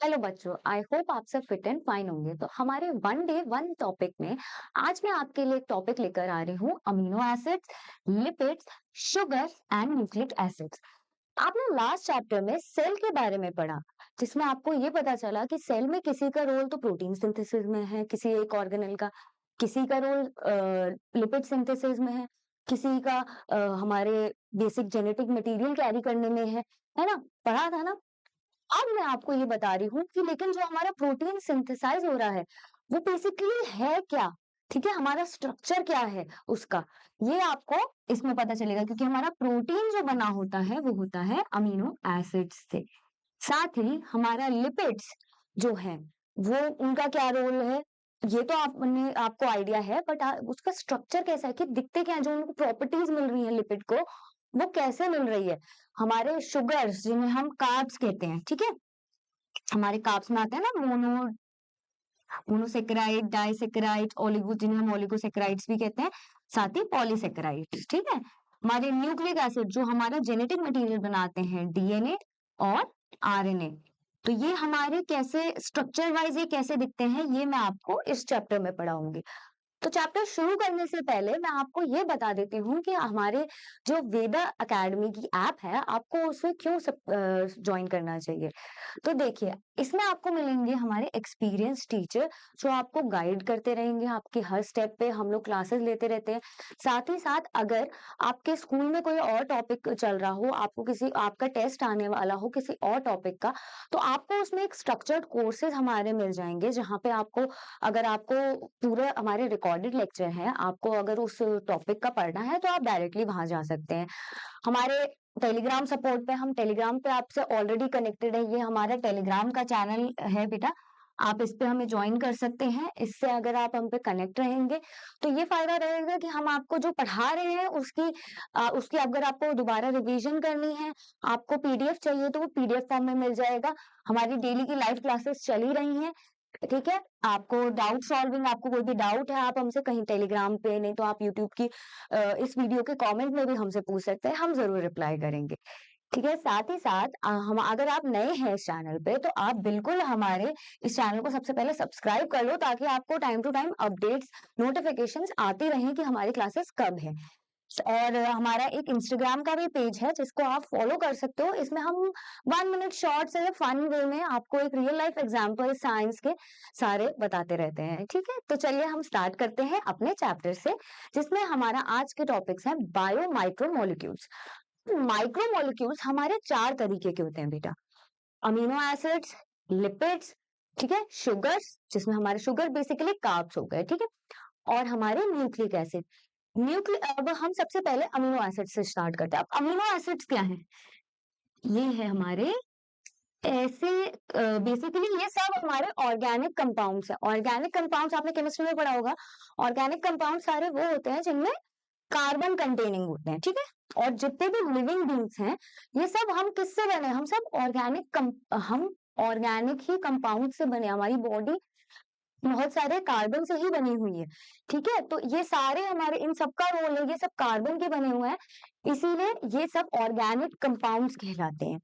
Hello बच्चों, I hope आप सब फिट एंड फाइन होंगे। तो हमारे वन डे वन टॉपिक में आज मैं आपके लिए एक टॉपिक लेकर आ रही हूँ, amino acids, lipids, sugars and nucleic acids. आपने लास्ट चैप्टर में सेल के बारे में पढ़ा, जिसमें आपको ये पता चला कि सेल में किसी का रोल तो प्रोटीन सिंथेसिस में है, किसी एक ऑर्गेनेल का, किसी का रोल लिपिड सिंथेसिस में है, किसी का हमारे बेसिक जेनेटिक मटेरियल कैरी करने में है ना? पढ़ा था ना? अब मैं आपको ये बता रही हूँ कि लेकिन जो हमारा प्रोटीन सिंथेसाइज हो रहा है, वो बेसिकली है क्या? ठीक है? हमारा स्ट्रक्चर क्या है उसका? ये आपको इसमें पता चलेगा, क्योंकि हमारा प्रोटीन जो बना होता है, वो होता है अमीनो एसिड्स से। साथ ही हमारा लिपिड्स जो है, वो उनका क्या रोल है? ये तो आपको आइडिया है, बट उसका स्ट्रक्चर कैसा है, कि दिखते क्या है, जो उनको प्रॉपर्टीज मिल रही है लिपिड को, वो कैसे मिल रही है? हमारे शुगर्स जिन्हें हम कार्ब्स कहते हैं, ठीक है? हमारे कार्ब्स में आते हैं ना, मोनोसेकेराइड, डाइसेकेराइड, ओलिगो, जिन्हें हम ओलिगोसेकेराइड्स भी कहते हैं, साथ ही पॉलीसेकेराइड्स, ठीक है? हमारे न्यूक्लिक एसिड जो हमारा जेनेटिक मटेरियल बनाते हैं, डीएनए और आरएनए। तो ये हमारे कैसे स्ट्रक्चर वाइज ये कैसे दिखते हैं, ये मैं आपको इस चैप्टर में पढ़ाऊंगी। तो चैप्टर शुरू करने से पहले मैं आपको ये बता देती हूँ कि हमारे जो वेदा एकेडमी की ऐप है, आपको उसमें क्यों ज्वाइन करना चाहिए। तो देखिए, इसमें आपको मिलेंगे हमारे एक्सपीरियंस टीचर, जो आपको गाइड करते रहेंगे, आपके हर स्टेप पे हम लोग क्लासेस लेते रहते हैं। साथ ही साथ अगर आपके स्कूल में कोई और टॉपिक चल रहा हो, आपका टेस्ट आने वाला हो किसी और टॉपिक का, तो आपको उसमें एक स्ट्रक्चर्ड कोर्सेज हमारे मिल जाएंगे, जहाँ पे आपको, अगर आपको पूरे हमारे रिकॉर्डेड लेक्चर है, आपको अगर उस टॉपिक का पढ़ना है, तो आप डायरेक्टली वहां जा सकते हैं। हमारे टेलीग्राम सपोर्ट पे, हम टेलीग्राम पे आपसे ऑलरेडी कनेक्टेड है, ये हमारा टेलीग्राम का चैनल है बेटा, आप इस पे हमें ज्वाइन कर सकते हैं। इससे अगर आप हम पे कनेक्ट रहेंगे, तो ये फायदा रहेगा कि हम आपको जो पढ़ा रहे हैं उसकी अगर आपको दोबारा रिवीजन करनी है, आपको पीडीएफ चाहिए, तो वो पीडीएफ फॉर्म में मिल जाएगा। हमारी डेली की लाइव क्लासेस चली रही हैं, ठीक है? आपको डाउट सॉल्विंग, आपको कोई भी डाउट है, आप हमसे कहीं टेलीग्राम पे, नहीं तो आप यूट्यूब की इस वीडियो के कमेंट में भी हमसे पूछ सकते हैं, हम जरूर रिप्लाई करेंगे। ठीक है? साथ ही साथ हम, अगर आप नए हैं इस चैनल पे, तो आप बिल्कुल हमारे इस चैनल को सबसे पहले सब्सक्राइब कर लो, ताकि आपको time to time updates, notifications आती रहें कि हमारी क्लासेस कब है। और हमारा एक इंस्टाग्राम का भी पेज है, जिसको आप फॉलो कर सकते हो। इसमें हम 1 मिनट शॉर्ट्स है, फन वे में आपको एक रियल लाइफ एग्जांपल साइंस के सारे बताते रहते हैं। ठीक है? तो चलिए हम स्टार्ट करते हैं अपने चैप्टर से, जिसमें हमारा आज के टॉपिक्स है बायो माइक्रोमोलिक्यूल्स। माइक्रोमोलिक्यूल्स हमारे 4 तरीके के होते हैं बेटा: अमीनो एसिड्स, लिपिड्स, ठीक है, शुगर्स, जिसमें हमारे शुगर बेसिकली कार्ब्स हो गए, ठीक है, और हमारे न्यूक्लिक एसिड। अब हम सबसे पहले अमीनो एसिड से स्टार्ट करते हैं। अब अमीनो एसिड्स क्या है? ये है हमारे ऐसे, बेसिकली ये सब हमारे ऑर्गेनिक कंपाउंड्स है। ऑर्गेनिक कंपाउंड्स आपने केमिस्ट्री में पढ़ा होगा। ऑर्गेनिक कंपाउंड सारे वो होते हैं जिनमें कार्बन कंटेनिंग होते हैं, ठीक है? और जितने भी लिविंग बींग्स हैं, ये सब हम किससे बने? हम सब हम ऑर्गेनिक ही कंपाउंड से बने। हमारी बॉडी बहुत सारे कार्बन से ही बनी हुई है, ठीक है? तो ये सारे हमारे, इन सबका रोल है, ये सब कार्बन के बने हुए हैं, इसीलिए ये सब ऑर्गेनिक कंपाउंड्स कहलाते हैं।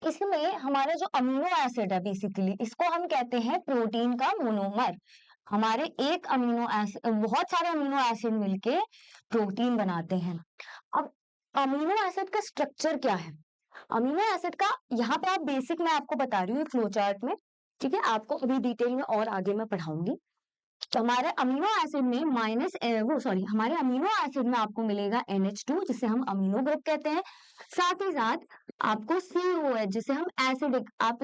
इसमें हमारा जो अमीनो एसिड है, बेसिकली इसको हम कहते हैं प्रोटीन का मोनोमर। हमारे एक अमीनो एसिड, बहुत सारे अमीनो एसिड मिलके प्रोटीन बनाते हैं। अब अमीनो एसिड का स्ट्रक्चर क्या है? अमीनो एसिड का, यहाँ पे आप बेसिक मैं आपको बता रही हूँ फ्लो चार्ट में, ठीक है? आपको अभी डिटेल में और आगे मैं पढ़ाऊंगी। तो हमारे अमीनो एसिड में हमारे अमीनो एसिड में आपको मिलेगा NH2, जिसे हम अमीनो ग्रुप कहते हैं। साथ ही साथ आपको COH, जिसे हम एसिडिक, आप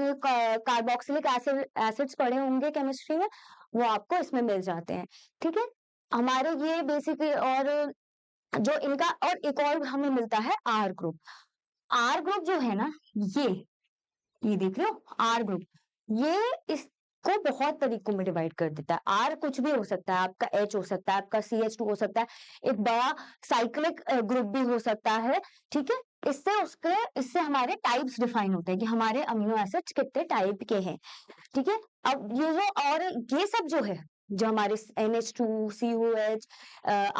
कार्बोक्सिलिक एसिड्स पढ़े होंगे केमिस्ट्री में, वो आपको इसमें मिल जाते हैं, ठीक है? हमारे ये बेसिक, और जो इनका, और एक और हमें मिलता है R ग्रुप। R ग्रुप जो है ना, ये ये देख रहे हो आर ग्रुप, ये इसको बहुत तरीकों में डिवाइड कर देता है। आर कुछ भी हो सकता है, आपका H हो सकता है, आपका CH2 हो सकता है, एक बड़ा साइक्लिक ग्रुप भी हो सकता है, ठीक है? इससे हमारे टाइप्स डिफाइन होते हैं कि हमारे अमीनो एसिड्स कितने टाइप के हैं, ठीक है? अब ये जो, और ये सब जो है, जो हमारे NH2, COH,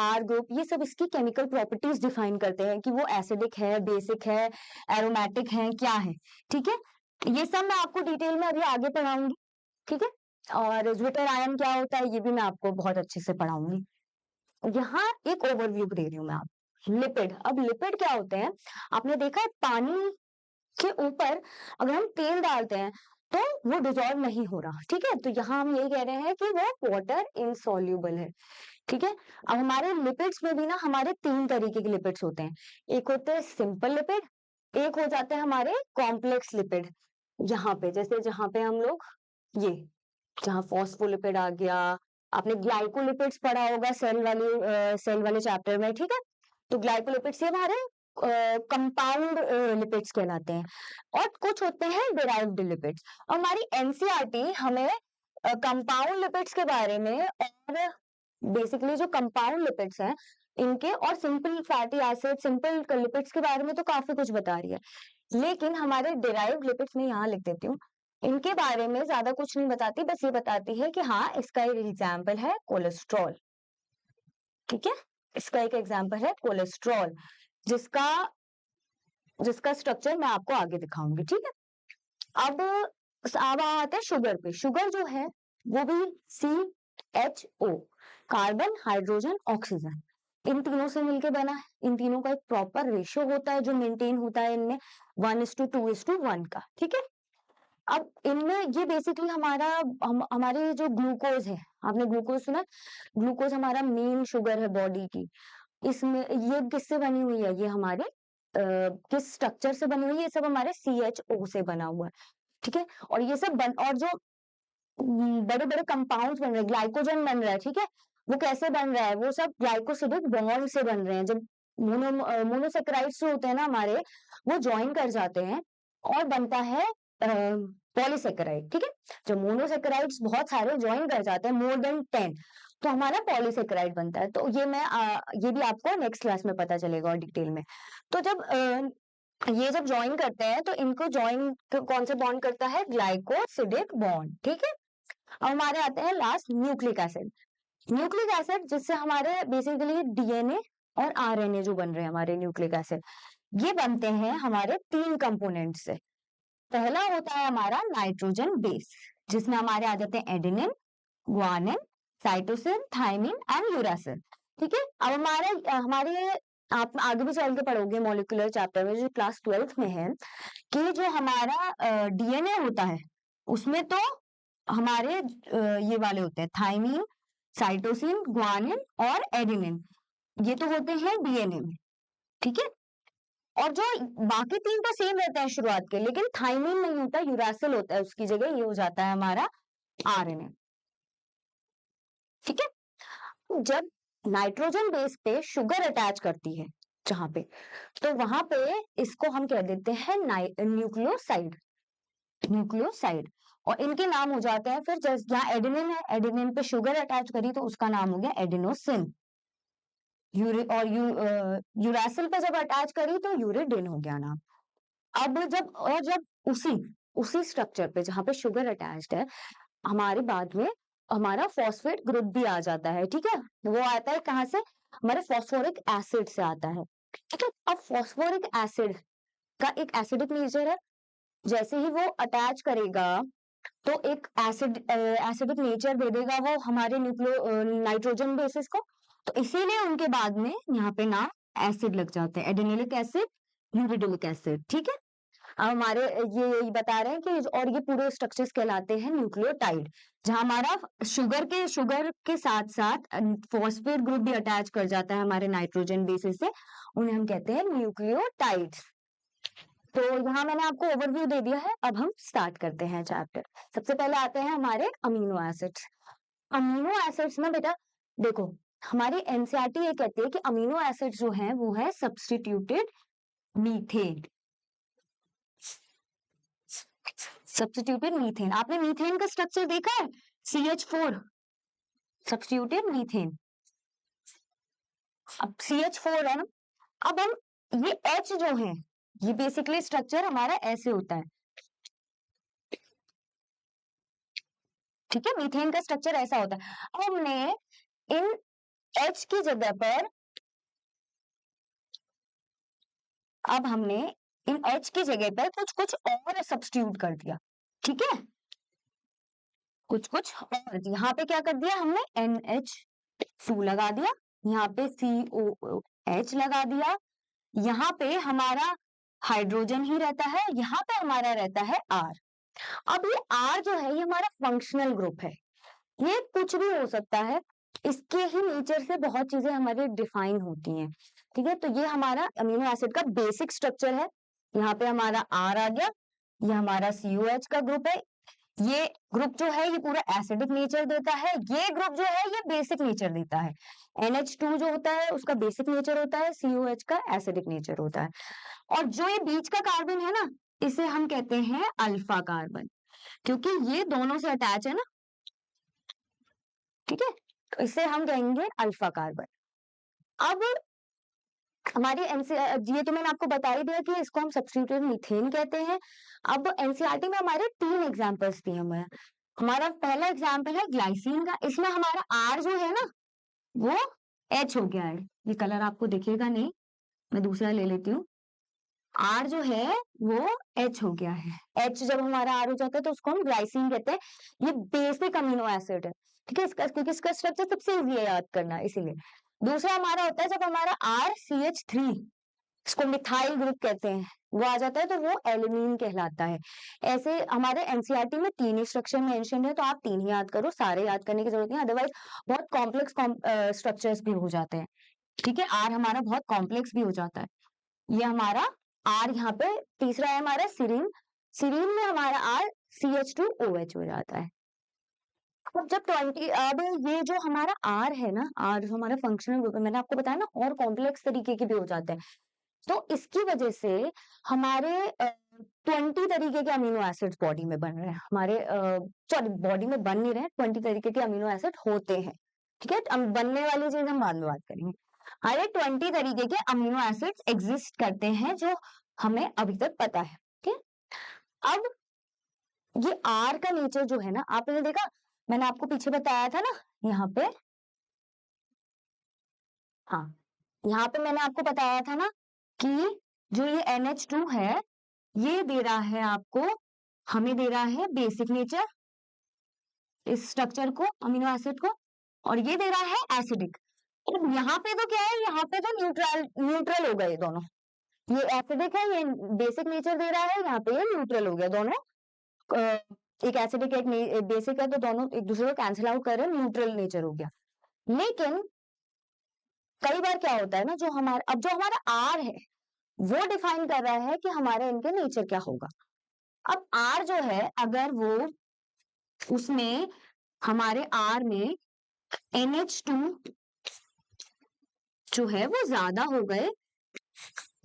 R ग्रुप, ये सब इसकी केमिकल प्रॉपर्टीज डिफाइन करते हैं कि वो एसिडिक है, बेसिक है, एरोमेटिक है, क्या है, ठीक है? ये सब मैं आपको डिटेल में अभी आगे पढ़ाऊंगी, ठीक है। और ज्विटर आयन क्या होता है ये भी मैं आपको बहुत अच्छे से पढ़ाऊंगी। यहाँ एक ओवरव्यू दे रही हूँ मैं आपको। लिपिड, अब लिपिड क्या होते हैं, आपने देखा है पानी के ऊपर अगर हम तेल डालते हैं तो वो डिजोल्व नहीं हो रहा, ठीक है। तो यहाँ हम यही कह रहे हैं कि वो वाटर इनसॉल्युबल है, ठीक है। अब हमारे लिपिड्स में भी ना हमारे 3 तरीके के लिपिड्स होते हैं। एक होते हैं सिंपल लिपिड, एक हो जाते हैं हमारे कॉम्प्लेक्स लिपिड। यहाँ पे जैसे जहाँ पे हम लोग ये जहाँ फॉस्फोलिपिड आ गया, आपने ग्लाइकोलिपिड्स पढ़ा होगा सेल वाले चैप्टर में, ठीक है। तो ग्लाइकोलिपिड्स ये हमारे कंपाउंड लिपिड्स कहलाते हैं, और कुछ होते हैं डिराइव्ड लिपिड्स। और हमारी एनसीईआरटी हमें कंपाउंड लिपिड्स के बारे में और बेसिकली जो कंपाउंड लिपिड्स हैं इनके और simple fatty acid, simple lipids के बारे में तो काफी कुछ बता रही है, लेकिन हमारे डिराइव्ड लिपिड्स में यहाँ लिख देती हूँ, इनके बारे में ज्यादा कुछ नहीं बताती, बस ये बताती है कि हाँ इसका एक एग्जाम्पल है कोलेस्ट्रॉल, ठीक है। इसका एक एग्जाम्पल है कोलेस्ट्रॉल, जिसका जिसका स्ट्रक्चर मैं आपको आगे दिखाऊंगी, ठीक है। अब आते हैं शुगर पे। शुगर जो है वो भी CHO, कार्बन हाइड्रोजन ऑक्सीजन, इन तीनों से मिलके बना है। इन तीनों का एक प्रॉपर रेशियो होता है जो मेंटेन होता है इनमें 1:2:1 का, ठीक है। अब इनमें ये बेसिकली हमारे जो ग्लूकोज है, आपने ग्लूकोज सुना, ग्लूकोज हमारा मेन शुगर है बॉडी की। इसमें ये किससे बनी हुई है, ये हमारे किस स्ट्रक्चर से बनी हुई है, ये सब हमारे CHO से बना हुआ है, ठीक है। और ये सब और जो बड़े बड़े कंपाउंड्स बन रहे हैं, ग्लाइकोजन बन रहा है, ठीक है, वो कैसे बन रहा है, वो सब ग्लाइकोसिडिक बॉन्ड से बन रहे हैं। जब मोनोसेक्राइड्स जो होते हैं ना हमारे, वो ज्वाइन कर जाते हैं और बनता है पॉलीसेक्राइड, ठीक है। जब मोनोसेक्राइड्स बहुत सारे ज्वाइन कर जाते हैं, मोर देन 10, तो हमारा पॉलीसेक्राइड बनता है। तो ये भी आपको नेक्स्ट क्लास में पता चलेगा और डिटेल में। तो ये जब ज्वाइन करते हैं तो इनको ज्वाइन कौन से बॉन्ड करता है, ग्लाइकोसिडिक बॉन्ड, ठीक है। अब हमारे आते हैं last nucleic acid. Nucleic acid जिससे हमारे बेसिकली DNA और RNA जो बन रहे हैं हमारे न्यूक्लिक एसिड, ये बनते हैं हमारे 3 कंपोनेंट से। पहला होता है हमारा नाइट्रोजन बेस, जिसमें हमारे आ जाते हैं adenine, guanine, cytosine, thymine and uracil, ठीक है। अब हमारे आप आगे भी चल के पढ़ोगे मॉलिक्यूलर चैप्टर में जो क्लास 12th में है, कि जो हमारा DNA होता है उसमें तो हमारे ये वाले होते हैं थाइमिन, साइटोसिन, ग्वानिन और एडेनिन, ये तो होते हैं DNA में, ठीक है। और जो बाकी 3 तो सेम रहते हैं शुरुआत के, लेकिन थाइमिन नहीं होता, यूरासिल होता है, उसकी जगह ये हो जाता है हमारा RNA, ठीक है। जब नाइट्रोजन बेस पे शुगर अटैच करती है जहां पे, तो वहां पे इसको हम कह देते हैं न्यूक्लियोसाइड, न्यूक्लियोसाइड। और इनके नाम हो जाते हैं फिर, जैसे यहाँ एडेनिन है, एडेनिन पे शुगर अटैच करी तो उसका नाम हो गया एडेनोसिन। यूरासिल पे जब अटैच करी तो यूरिडिन हो गया नाम। अब जब उसी उसी स्ट्रक्चर पे जहां पे शुगर अटैच्ड है, हमारे बाद में हमारा फॉस्फेट ग्रुप भी आ जाता है, ठीक है। वो आता है कहाँ से, हमारे फॉस्फोरिक एसिड से आता है, ठीक है। अब फॉस्फोरिक एसिड का एक एसिडिक नेचर है, जैसे ही वो अटैच करेगा तो एक एसिडिक नेचर दे देगा वो हमारे नाइट्रोजन बेसिस को, तो इसीलिए उनके बाद में यहाँ पे नाम एसिड लग जाते हैं, एडेनिलिक एसिड, यूरिडिलिक एसिड, ठीक है। अब हमारे ये बता रहे हैं कि और ये पूरे स्ट्रक्चर्स कहलाते हैं न्यूक्लियोटाइड, जहां हमारा शुगर के साथ साथ फॉस्फेट ग्रुप भी अटैच कर जाता है हमारे नाइट्रोजन बेसिस से, उन्हें हम कहते हैं न्यूक्लियोटाइड्स। तो यहाँ मैंने आपको ओवरव्यू दे दिया है, अब हम स्टार्ट करते हैं चैप्टर। सबसे पहले आते हैं हमारे अमीनो एसिड्स। अमीनो एसिड्स में बेटा देखो, हमारी एनसीईआरटी ये कहती है कि अमीनो एसिड जो है वो है सब्स्टिट्यूटेड मीथेन, सब्स्टिट्यूटेड मीथेन। आपने मीथेन का स्ट्रक्चर देखा है, CH4, सब्स्टिट्यूटेड मीथेन। अब CH4 है ना, अब हम ये H जो है, ये बेसिकली स्ट्रक्चर हमारा ऐसे होता है, ठीक है। मीथेन का स्ट्रक्चर ऐसा होता है। अब हमने इन H की जगह पर अब हमने इन H की जगह पर कुछ कुछ और सब्स्टिट्यूट कर दिया, ठीक है, कुछ कुछ और। यहाँ पे क्या कर दिया हमने, NH2 लगा दिया, यहाँ पे COOH लगा दिया, यहाँ पे हमारा हाइड्रोजन ही रहता है, यहाँ पे हमारा रहता है R। अब ये R जो है ये हमारा फंक्शनल ग्रुप है, ये कुछ भी हो सकता है, इसके ही नेचर से बहुत चीजें हमारी डिफाइन होती हैं, ठीक है। तो ये हमारा अमीनो एसिड का बेसिक स्ट्रक्चर है, यहाँ पे हमारा R आ गया, ये हमारा COH का ग्रुप है, ये ग्रुप जो है ये पूरा एसिडिक नेचर देता है, ये ग्रुप जो है ये बेसिक नेचर देता है। NH2 जो होता है उसका बेसिक नेचर होता है, COH का एसिडिक नेचर होता है, और जो ये बीच का कार्बन है ना, इसे हम कहते हैं अल्फा कार्बन, क्योंकि ये दोनों से अटैच है ना, ठीक है, तो इसे हम कहेंगे अल्फा कार्बन। अब हमारी ये तो मैंने आपको बता ही दिया कि इसको हम सब्स्टिट्यूटेड मीथेन कहते हैं। अब एनसीईआरटी में हमारे 3 एग्जांपल्स दिए हुए हैं। हमारा पहला एग्जांपल है ग्लाइसिन का, इसमें हमारा आर जो है ना वो एच हो गया है, ये कलर आपको दिखेगा नहीं, मैं दूसरा ले लेती हूँ। आर जो है वो एच हो गया है, एच जब हमारा आर हो जाता है तो उसको हम ग्लाइसिन कहते हैं। ये बेसिक अमीनो एसिड है, ठीक है, इसका क्योंकि इसका स्ट्रक्चर सबसे इजी है याद करना, इसीलिए। दूसरा हमारा होता है जब हमारा RCH3, इसको मिथाइल ग्रुप कहते हैं, वो आ जाता है तो वो एलिनीन कहलाता है। ऐसे हमारे एनसीईआरटी में 3 स्ट्रक्चर मेंशन है, तो आप 3 ही याद करो, सारे याद करने की जरूरत नहीं, अदरवाइज बहुत कॉम्प्लेक्स स्ट्रक्चर्स भी हो जाते हैं, ठीक है। आर हमारा बहुत कॉम्प्लेक्स भी हो जाता है, ये हमारा आर यहाँ पे। तीसरा है हमारा सीरीन, सीरीन में हमारा आर CH2OH हो जाता है। अब जब 20 अब ये जो हमारा आर है ना, आर जो हमारा फंक्शनल ग्रुप है, मैंने आपको बताया ना और कॉम्प्लेक्स तरीके के भी हो जाते हैं, तो इसकी वजह से हमारे 20 तरीके के अमीनो एसिड्स बॉडी में बन रहे हैं, हमारे सॉरी बॉडी में बन नहीं रहे हैं, 20 तरीके के अमीनो एसिड होते हैं, ठीक है। अब बनने वाली चीज हम बाद में बात करेंगे। हमारे 20 तरीके के अमीनो एसिड्स एग्जिस्ट करते हैं जो हमें अभी तक पता है, ठीक है। अब ये आर का नेचर जो है ना, आपने देखा, मैंने आपको पीछे बताया था ना, यहाँ पे, हाँ, यहाँ पे मैंने आपको बताया था ना कि जो ये NH2 है ये दे रहा है आपको, हमें दे रहा है बेसिक नेचर, इस स्ट्रक्चर को, अमीनो एसिड को, और ये दे रहा है एसिडिक। अब यहाँ पे तो क्या है, यहाँ पे तो न्यूट्रल न्यूट्रल हो गए दोनों, ये एसिडिक है, ये बेसिक नेचर दे रहा है, यहाँ पे ये न्यूट्रल हो गया दोनों, एक एसिडिक एक बेसिक है, तो दोनों एक दूसरे को कैंसिल आउट कर रहे हैं, न्यूट्रल नेचर हो गया। लेकिन कई बार क्या होता है ना, जो हमारा अब जो हमारा आर है वो डिफाइन कर रहा है कि हमारे इनके नेचर क्या होगा। अब आर जो है, अगर वो उसमें हमारे आर में NH2 जो है वो ज्यादा हो गए,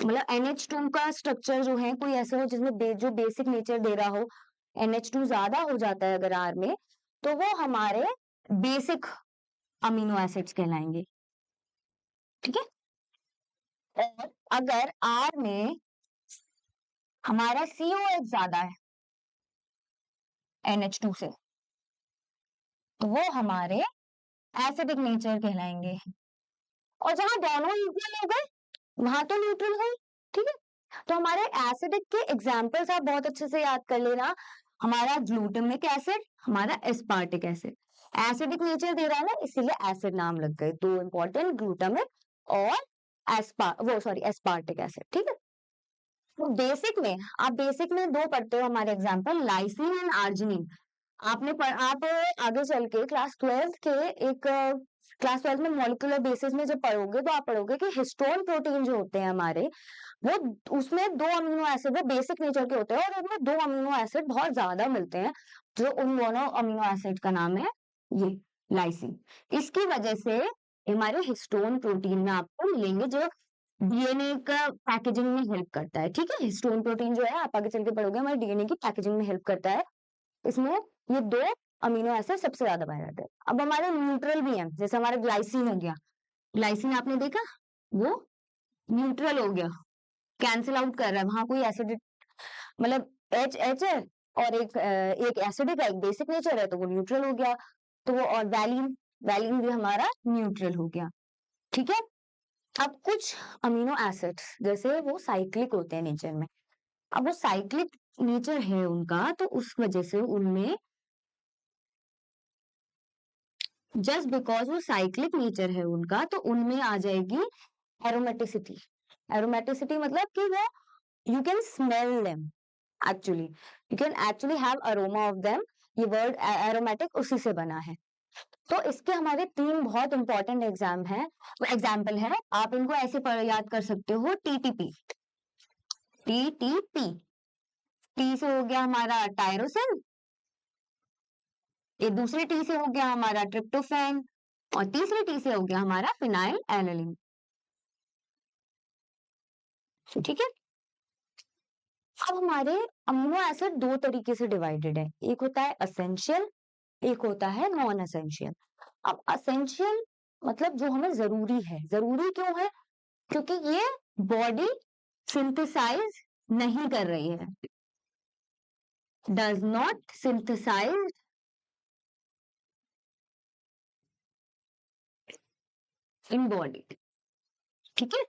मतलब NH2 का स्ट्रक्चर जो है कोई ऐसा हो जिसमें जो बेसिक नेचर दे रहा हो, NH2 ज्यादा हो जाता है अगर आर में, तो वो हमारे बेसिक अमीनो एसिड्स कहलाएंगे, ठीक है। और अगर आर में हमारा COH ज्यादा है NH2 से, तो वो हमारे एसिडिक नेचर कहलाएंगे। और जहां दोनों इक्वल हो गए वहां तो न्यूट्रल है, ठीक है। तो हमारे एसिडिक के एग्जाम्पल्स आप बहुत अच्छे से याद कर लेना, हमारा ग्लूटामिक एसिड, हमारा एस्पार्टिक एसिड, एसिडिक नेचर दे रहा है ना, इसीलिए एसिड नाम लग गए, दो इंपॉर्टेंट, ग्लूटामिक और एस्पार्टिक एसिड, ठीक है। तो बेसिक में आप बेसिक में 2 पढ़ते हो हमारे एग्जाम्पल, लाइसिन एंड आर्जिनिन। आप आगे चल के क्लास 12 में मॉलिक्यूलर बेसिस में जब पढ़ोगे तो आप पढ़ोगे कि हिस्टोन प्रोटीन जो होते हैं हमारे, वो उसमें 2 अमीनो एसिड वो बेसिक नेचर के होते हैं, और उनमें 2 अमीनो एसिड बहुत ज्यादा मिलते हैं, जो उन दोनों अमीनो एसिड का नाम है ये लाइसिन। इसकी वजह से हमारे हिस्टोन प्रोटीन में आपको मिलेंगे, जो डीएनए का पैकेजिंग में हेल्प करता है, ठीक है। हिस्टोन प्रोटीन जो है आप आगे चल के पढ़ोगे हमारे डीएनए की पैकेजिंग में हेल्प करता है, इसमें ये 2 अमीनो एसिड सबसे ज्यादा पाए जाते हैं। अब हमारे न्यूट्रल भी हैं, जैसे हमारा ग्लाइसिन हो गया, ग्लाइसिन आपने देखा वो न्यूट्रल हो गया, कैंसिल आउट कर रहा है, वहां कोई एसिड, मतलब एच है और एक एसिडिक है, एक बेसिक नेचर है, तो वो न्यूट्रल हो गया। तो वो, और वैलिन, वैलिन भी हमारा न्यूट्रल हो गया, ठीक है। अब कुछ अमीनो एसिड्स जैसे वो साइक्लिक होते हैं नेचर में, अब वो साइक्लिक नेचर है उनका, तो उस वजह से उनमें, जस्ट बिकॉज वो साइक्लिक नेचर है उनका, तो उनमें आ जाएगी एरोमेटिसिटी। एरोमेटिसिटी मतलब कि वो, you can smell them, actually you can actually have aroma of them. ये वर्ड एरोमेटिक उसी से बना है। तो इसके हमारे 3 बहुत इंपॉर्टेंट एग्जाम्पल है। आप इनको ऐसे याद कर सकते हो, टीटीपी। टीटीपी, टी से हो गया हमारा टायरोसिन, ये दूसरे टी से हो गया हमारा ट्रिप्टोफैन, और तीसरे टी से हो गया हमारा फिनाइल एलानिन। ठीक है। अब हमारे अमीनो एसिड 2 तरीके से डिवाइडेड है, एक होता है असेंशियल, एक होता है नॉन असेंशियल। अब असेंशियल मतलब जो हमें जरूरी है। जरूरी क्यों है? क्योंकि ये बॉडी सिंथेसाइज नहीं कर रही है, does not synthesise in body. ठीक है।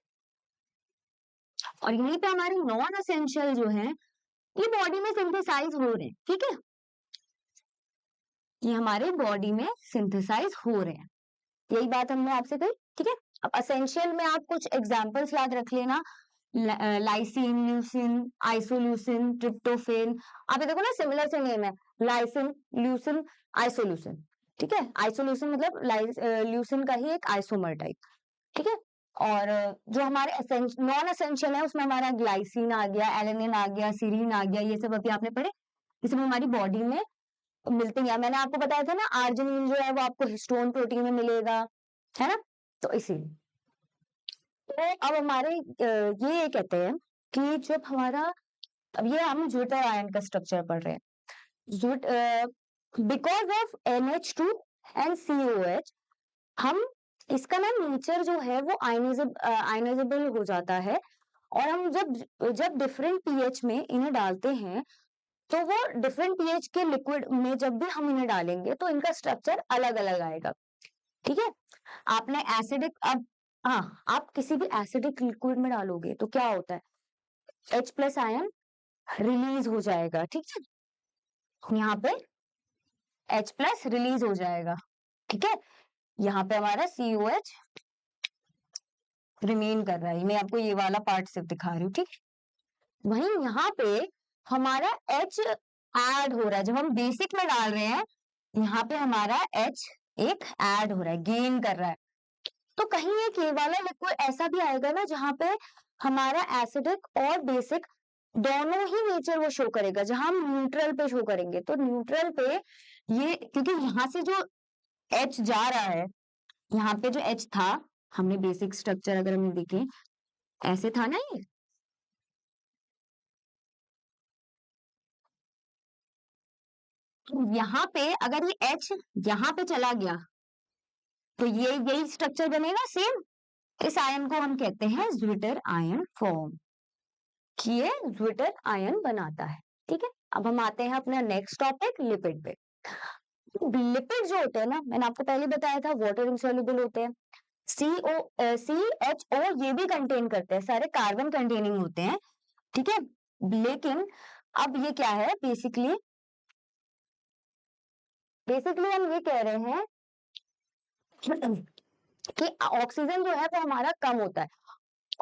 और यहीं पे हमारे नॉन असेंशियल जो है, ये बॉडी में सिंथेसाइज हो रहे हैं। ठीक है, ये हमारे बॉडी में सिंथेसाइज हो रहे हैं, यही बात हमने आपसे कही। ठीक है। अब असेंशियल में आप कुछ एग्जांपल्स याद रख लेना, लाइसिन, ल्यूसिन, आइसोल्यूसिन, ट्रिप्टोफेन। आप ये देखो ना, सिमिलर से नेम है, लाइसिन, ल्यूसिन, आइसोल्यूसिन। ठीक है। आइसोल्यूसिन मतलब ल्यूसिन का ही एक आइसोमर टाइप। ठीक है। और जो हमारे नॉन असेंशियल है, उसमें हमारा ग्लाइसिन आ गया, एलेनिन आ गया, सीरीन आ गया, ये सब अभी आपने पढ़े। ये सब हमारी बॉडी में मिलते हैं। मैंने आपको बताया था ना, आर्जिनिन जो है वो आपको हिस्टोन प्रोटीन में मिलेगा, है ना। तो इसीलिए, तो अब हमारे ये कहते हैं कि जब हमारा, अब ये हम ज्विटर आयन का स्ट्रक्चर पढ़ रहे हैं, because of NH2 and COH, हम इसका ना नेचर जो है वो आयनाइजेबल हो जाता है। और हम जब जब डिफरेंट पीएच में इन्हें डालते हैं, तो वो डिफरेंट पीएच के लिक्विड में जब भी हम इन्हें डालेंगे तो इनका स्ट्रक्चर अलग अलग आएगा। ठीक है। आपने एसिडिक, अब हाँ, आप किसी भी एसिडिक लिक्विड में डालोगे तो क्या होता है, H+ आयन रिलीज हो जाएगा। ठीक है, यहाँ पे H+ रिलीज हो जाएगा। ठीक है। यहाँ पे हमारा COH रिमेन कर रहा है। मैं आपको ये वाला पार्ट सिर्फ दिखा रही हूँ। ठीक है। वहीं यहाँ पे हमारा H ऐड हो रहा है, जब हम बेसिक में डाल रहे हैं, यहाँ पे हमारा H एक ऐड हो रहा है, गेन कर रहा है। तो कहीं एक ये वाला लिक्विड ऐसा भी आएगा ना, जहां पे हमारा एसिडिक और बेसिक दोनों ही नेचर वो शो करेगा, जहां हम न्यूट्रल पे शो करेंगे। तो न्यूट्रल पे ये, क्योंकि यहाँ से जो H जा रहा है, यहाँ पे जो H था, हमने बेसिक स्ट्रक्चर अगर हम देखें, ऐसे था ना ये, तो यहाँ पे अगर ये H यहाँ पे चला गया, तो ये यही स्ट्रक्चर बनेगा सेम। इस आयन को हम कहते हैं ज्विटर आयन फॉर्म, कि ये ज्विटर आयन बनाता है। ठीक है। अब हम आते हैं अपना नेक्स्ट टॉपिक, लिपिड पे। लिपिड जो होते हैं ना, मैंने आपको पहले बताया था, वाटर इंसॉल्युबल होते हैं। CHO ये भी कंटेन करते हैं, सारे कार्बन कंटेनिंग होते हैं। ठीक है। लेकिन अब ये क्या है, बेसिकली हम ये कह रहे हैं कि ऑक्सीजन जो है वो हमारा कम होता है।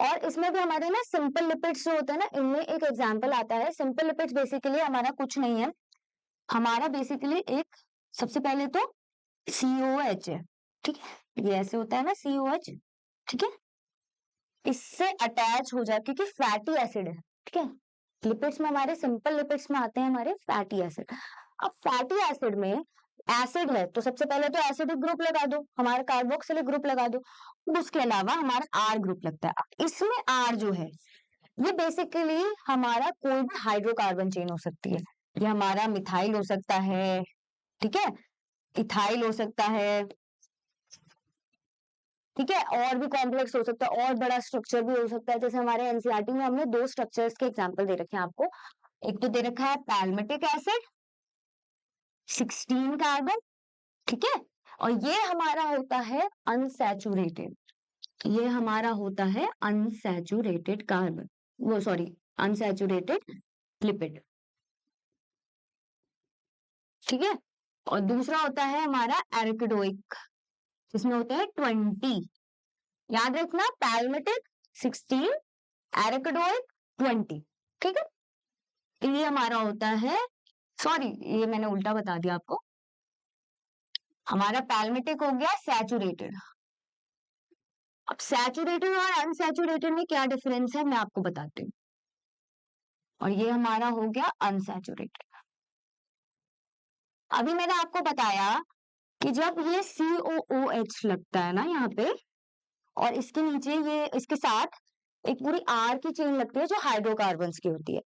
और इसमें भी हमारे ना सिंपल लिपिड्स जो होते हैं ना, इनमें एक एग्जांपल आता है। सिंपल लिपिड्स बेसिकली हमारा कुछ नहीं है, हमारा बेसिकली एक, सबसे पहले तो COH है। ठीक है, ये ऐसे होता है ना COH। ठीक है, इससे अटैच हो जाए, क्योंकि फैटी एसिड है। ठीक है, लिपिड्स में हमारे सिंपल लिपिड्स में आते हैं हमारे फैटी एसिड। अब फैटी एसिड में एसिड है, तो सबसे पहले तो एसिडिक ग्रुप लगा दो, हमारा कार्बोक्सिलिक ग्रुप लगा दो। उसके अलावा हमारा R ग्रुप लगता है। इसमें R जो है, ये बेसिकली हमारा कोई भी हाइड्रोकार्बन चेन हो सकती है। ये हमारा मिथाइल हो सकता है, ठीक है, इथाइल हो सकता है, ठीक है, और भी कॉम्प्लेक्स हो सकता है, और बड़ा स्ट्रक्चर भी हो सकता है। जैसे हमारे एनसीईआरटी में हमने 2 स्ट्रक्चर्स के एग्जांपल दे रखे हैं आपको। एक तो दे रखा है पैल्मेटिक एसिड 16 कार्बन, ठीक है, और ये हमारा होता है अनसैचुरेटेड, ये हमारा होता है अनसैचुरेटेड कार्बन, वो सॉरी, अनसैचुरेटेड लिपिड, ठीक है। और दूसरा होता है हमारा एराकिडोइक, जिसमें होता है 20। याद रखना, पैल्मेटिक 16, एराकिडोइक 20, ठीक है। तो ये हमारा होता है, सॉरी ये मैंने उल्टा बता दिया आपको, हमारा पैल्मेटिक हो गया सैचुरेटेड। अब सैचुरेटेड और अनसैचुरेटेड में क्या डिफरेंस है मैं आपको बताती हूँ। और ये हमारा हो गया अनसैचुरेटेड। अभी मैंने आपको बताया कि जब ये COOH लगता है ना यहाँ पे, और इसके नीचे ये इसके साथ एक पूरी R की चेन लगती है जो हाइड्रोकार्बन्स की होती है।